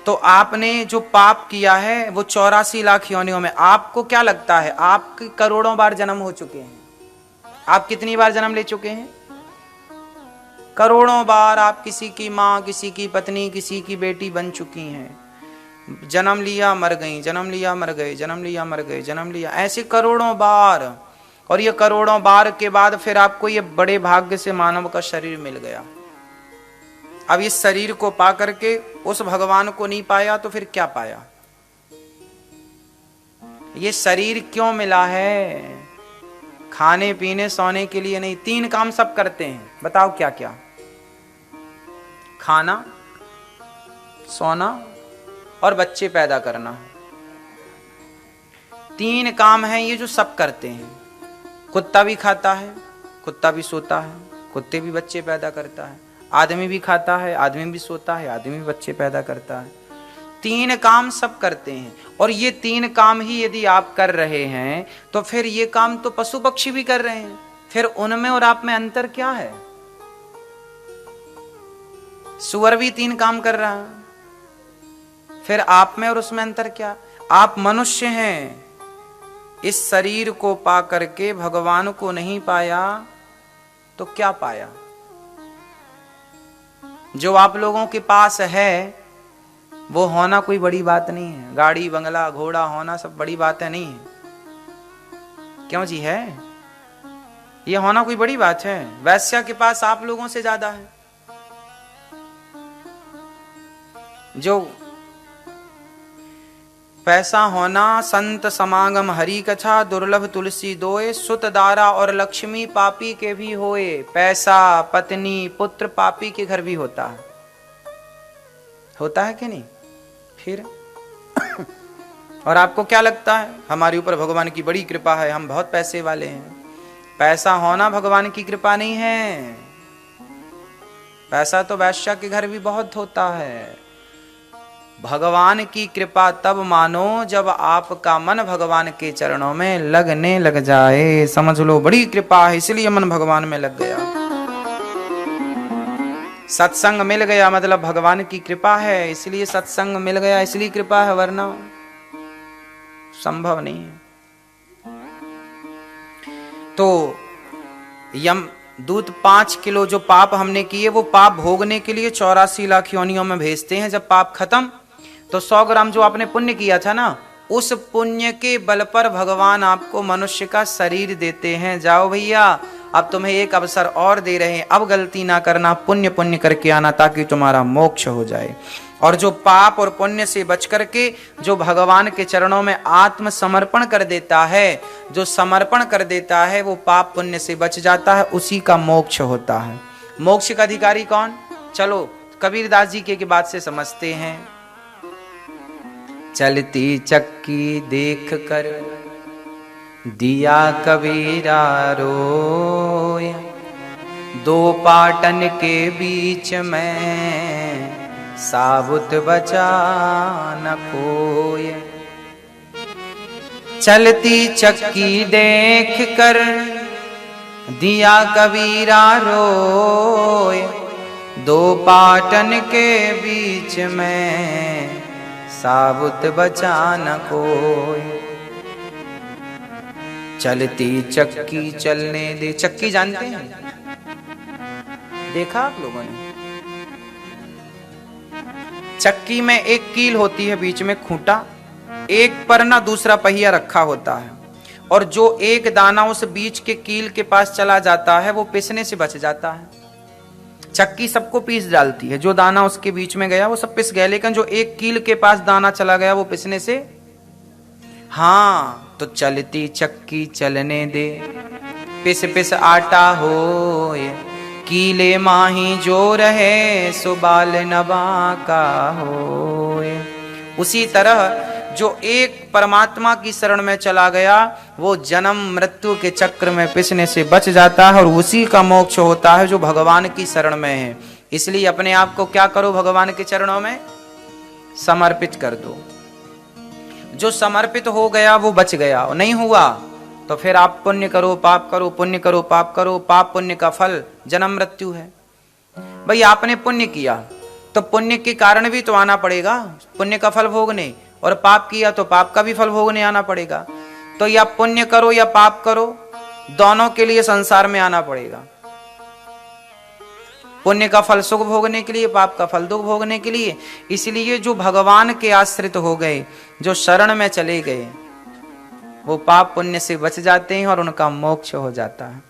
तो आपने जो पाप किया है वो 84 लाख योनियों में, आपको क्या लगता है आप करोड़ों बार जन्म हो चुके हैं? आप कितनी बार जन्म ले चुके हैं? करोड़ों बार आप किसी की माँ, किसी की पत्नी, किसी की बेटी बन चुकी हैं। जन्म लिया मर गई, जन्म लिया मर गए, जन्म लिया मर गए, जन्म लिया, ऐसे करोड़ों बार। और ये करोड़ों बार के बाद फिर आपको ये बड़े भाग्य से मानव का शरीर मिल गया। अब इस शरीर को पा करके उस भगवान को नहीं पाया तो फिर क्या पाया? ये शरीर क्यों मिला है? खाने पीने सोने के लिए नहीं। 3 काम सब करते हैं, बताओ क्या क्या? खाना, सोना और बच्चे पैदा करना। 3 काम हैं ये जो सब करते हैं। कुत्ता भी खाता है, कुत्ता भी सोता है, कुत्ते भी बच्चे पैदा करता है। आदमी भी खाता है, आदमी भी सोता है, आदमी भी बच्चे पैदा करता है। 3 काम सब करते हैं। और ये 3 काम ही यदि आप कर रहे हैं तो फिर ये काम तो पशु पक्षी भी कर रहे हैं। फिर उनमें और आप में अंतर क्या है? सुअर भी 3 काम कर रहा है, फिर आप में और उसमें अंतर क्या? आप मनुष्य हैं, इस शरीर को पा करके भगवान को नहीं पाया तो क्या पाया? जो आप लोगों के पास है वो होना कोई बड़ी बात नहीं है। गाड़ी बंगला घोड़ा होना सब बड़ी बातें नहीं है। क्यों जी? है, ये होना कोई बड़ी बात है? वैश्या के पास आप लोगों से ज्यादा है। जो पैसा होना, संत समागम हरि कथा, दुर्लभ तुलसी दोए, सुत दारा और लक्ष्मी पापी के भी होए। पैसा, पत्नी, पुत्र पापी के घर भी होता है कि नहीं? फिर और आपको क्या लगता है हमारे ऊपर भगवान की बड़ी कृपा है, हम बहुत पैसे वाले हैं? पैसा होना भगवान की कृपा नहीं है। पैसा तो वैश्या के घर भी बहुत होता है। भगवान की कृपा तब मानो जब आपका मन भगवान के चरणों में लगने लग जाए। समझ लो बड़ी कृपा है, इसलिए मन भगवान में लग गया। सत्संग मिल गया मतलब भगवान की कृपा है, इसलिए सत्संग मिल गया, इसलिए कृपा है, वरना संभव नहीं है। तो यम दूत 5 किलो जो पाप हमने किए वो पाप भोगने के लिए 84 लाख योनियों में भेजते हैं। जब पाप खत्म तो 100 ग्राम जो आपने पुण्य किया था ना, उस पुण्य के बल पर भगवान आपको मनुष्य का शरीर देते हैं। जाओ भैया, अब तुम्हें एक अवसर और दे रहे हैं, अब गलती ना करना, पुण्य पुण्य करके आना ताकि तुम्हारा मोक्ष हो जाए। और जो पाप और पुण्य से बच करके जो भगवान के चरणों में आत्म समर्पण कर देता है, जो समर्पण कर देता है, वो पाप पुण्य से बच जाता है, उसी का मोक्ष होता है। मोक्ष का अधिकारी कौन? चलो कबीरदास जी के बात से समझते हैं। चलती चक्की देख कर दिया कबीरा रोया, 2 पाटन के बीच में साबुत बचा न कोय। चलती चक्की देख कर दिया कबीरा रोय, 2 पाटन के बीच में साबुत बचा न कोय। चलती चक्की चलने दे। चक्की जानते हैं? देखा आप लोगों ने? चक्की में एक कील होती है, बीच में खूंटा, एक पर ना दूसरा पहिया रखा होता है, और जो एक दाना उस बीच के कील के पास चला जाता है वो पिसने से बच जाता है। चक्की सबको पीस डालती है, जो दाना उसके बीच में गया वो सब पिस गया, लेकिन जो एक कील के पास दाना चला गया वो पिसने से। हाँ, तो चलती चक्की चलने दे, पिस पिस आटा होए, कीले माही जो रहे सो बाल नबा का होए। उसी तरह जो एक परमात्मा की शरण में चला गया वो जन्म मृत्यु के चक्र में पिसने से बच जाता है, और उसी का मोक्ष होता है जो भगवान की शरण में है। इसलिए अपने आप को क्या करो? भगवान के चरणों में समर्पित कर दो। जो समर्पित हो गया वो बच गया, और नहीं हुआ तो फिर आप पुण्य करो पाप करो, पुण्य करो पाप करो, पाप पुण्य का फल जन्म मृत्यु है। भाई आपने पुण्य किया तो पुण्य के कारण भी तो आना पड़ेगा पुण्य का फल भोगने, और पाप किया तो पाप का भी फल भोगने आना पड़ेगा। तो या पुण्य करो या पाप करो, दोनों के लिए संसार में आना पड़ेगा। पुण्य का फल सुख भोगने के लिए, पाप का फल दुख भोगने के लिए। इसलिए जो भगवान के आश्रित हो गए, जो शरण में चले गए, वो पाप पुण्य से बच जाते हैं और उनका मोक्ष हो जाता है।